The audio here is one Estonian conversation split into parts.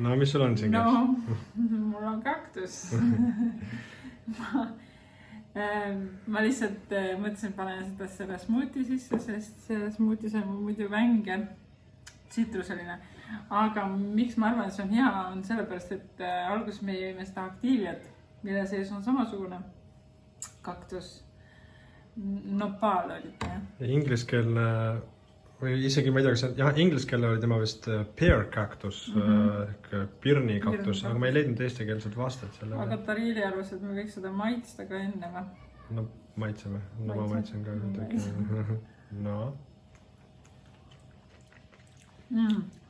No mis sul on siin käes? No, mul on kaktus. Ma lihtsalt mõtlesin, panen seda selle smuuti sisse, sest see smuutis on muidu vänge, tsitruseline. Aga miks ma arvan, et see on hea, on sellepärast, et alguses me jõime seda aktiiviat, mille sees on samasugune kaktus. Nopal oli ta, jah. Ingliskeelne, või isegi ma ei tea, kas jah, ingliskeelne oli tema vist pear cactus, pirni kaktus, aga ma ei leidnud eestikeelset vastet selle. Aga Tariili arvas, et me võiks seda maitsta ka enne või? No maitseme, no ma maitsen ka. No.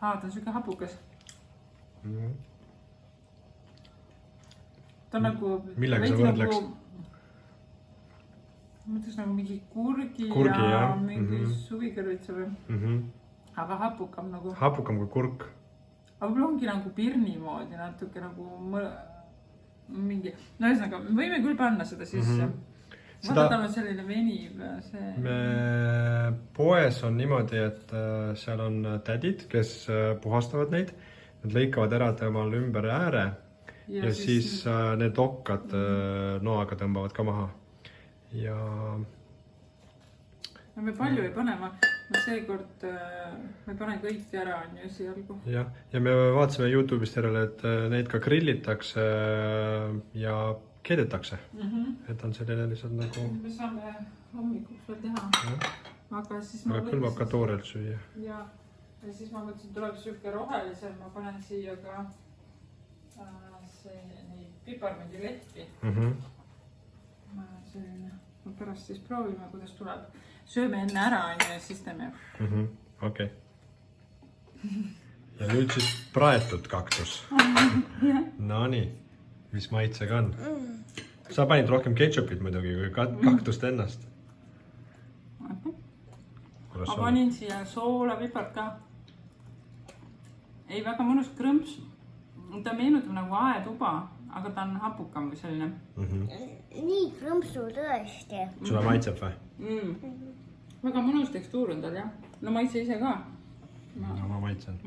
Ta on siuke hapukas. Ta on nagu... Millega sa võrdleks? Ma mõtleks nagu mingi kurgi ja mingi suvikõrvitsa või. Aga hapukam nagu. Hapukam kui kurk. Aga mul ongi nagu pirni moodi natuke nagu mingi... No ühesõnaga, me võime küll panna seda sisse. Vaata, tal on selline veniv. Poes on niimoodi, et seal on tädid, kes puhastavad neid. Nad lõikavad ära temal ümber ääre ja siis need okkad noaga tõmbavad ka maha. Ja me palju ei pane, ma seekord me panen kõik ära on ju esialgu. Ja me vaatasime YouTube'ist järele, et neid ka grillitakse ja keedetakse. Et on selline lihtsalt nagu... Me saame hommikuks veel teha. Aga kõlbab ka toorelt süüa. Ja siis ma mõtlesin, tuleb siuke rohelisem, ma panen siia ka neid piparmündi lehti. Ma pärast siis proovime, kuidas tuleb. Sööme enne ära ja siis teeme. Okei. Ja nüüd siis praetud kaktus. No nii, mis maitsega on? Sa panid rohkem ketšupit muidugi kui kaktust ennast. Ma panin siia soola, pipart ka. Ei, väga mõnus krõmps. Ta meenutab nagu aetuba. Aga ta on hapukam kui selline. Nii krõmpsu tõesti. Sulle maitseb või? Väga mõnus tekstuur on tal, jah. No maitse ise ka. No ma maitsen.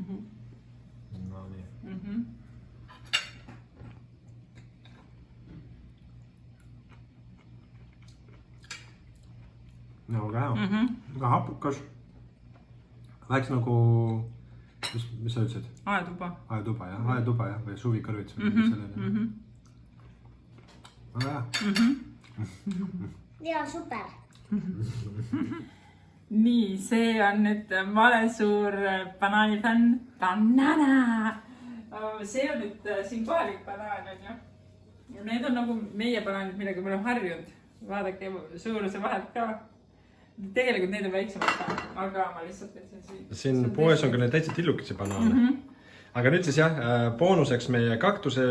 No nii. No väga hea. Väga hapukas. Väiks nagu... Mis sa ütlesid? Aetuba. Aetuba, jah. Aetuba, jah. Või suvikõrvits. Väga hea. Ja, super. Nii, see on nüüd, ma olen suur banaanifänn. Banana! See on nüüd siin kohalik banaan, on ju. Need on nagu meie banaanid, millega me oleme harjunud. Vaadake suuruse vahelt ka. Tegelikult neid on väiksemad ka, aga ma lihtsalt võtsin siin. Siin poes on ka need täitsa tillukesi banaane. Aga nüüd siis jah, boonuseks meie kaktuse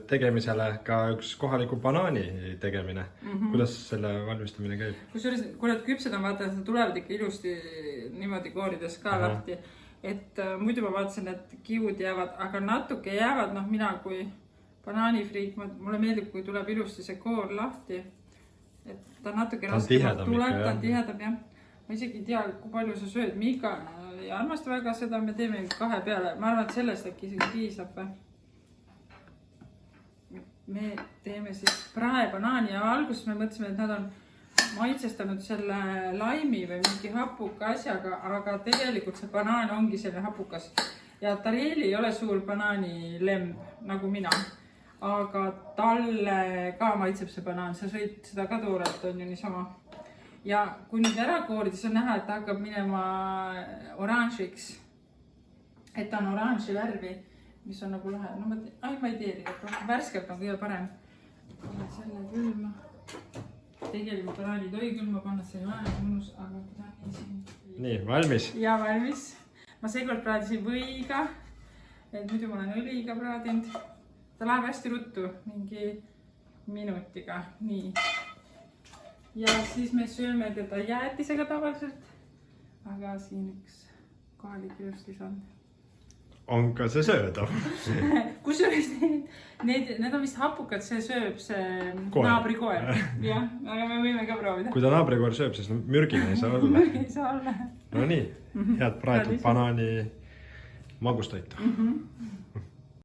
tegemisele ka üks kohaliku banaani tegemine. Kuidas selle valmistamine käib? Kusjuures, kui nad küpsed on, vaata, seda tulevad ikka ilusti niimoodi koorides ka lahti. Et muidu ma vaatasin, et kiud jäävad, aga natuke jäävad, mina kui banaanifriik, mulle meeldib, kui tuleb ilusti see koor lahti. Et ta natuke raskemalt tuleb, ta on tihedam, jah. Ma isegi ei tea, kui palju sa sööd. Miika ei armasta väga seda, me teeme 2 peale. Ma arvan, et sellest äkki isegi piisab. Me teeme siis praebanaani ja alguses me mõtlesime, et nad on maitsestanud selle laimi või mingi hapuka asjaga, aga tegelikult see banaan ongi selline hapukas. Ja Tariili ei ole suur banaani lemb, nagu mina. Aga talle ka maitseb see banaan, sa sõid seda ka toorelt, on ju niisama. Ja kui nüüd ära koorida, siis on näha, et ta hakkab minema oranžiks. Et ta on oranži värvi, mis on nagu lahe. No ma ei teeri, et värskelt on kõige parem. Panen selle külma. Tegelikult banaani ei tohi külma panna, see ei ole mõnus, aga ta siin... Nii, valmis? Ja, valmis. Ma seekord praadisin võiga, et muidu ma olen õliga praadinud. Ta läheb hästi ruttu, mingi minutiga, nii. Ja siis me sööme teda jäätisega tavaliselt, aga siin üks kohalik just lisand. On ka see söödav? Kusjuures need on vist hapukad, see sööb see naabrikoer. Jah, aga me võime ka proovida. Kui ta naabrikoer sööb, siis mürgine ei saa olla. Mürgine ei saa olla. No nii, head praetud banaani magustoitu.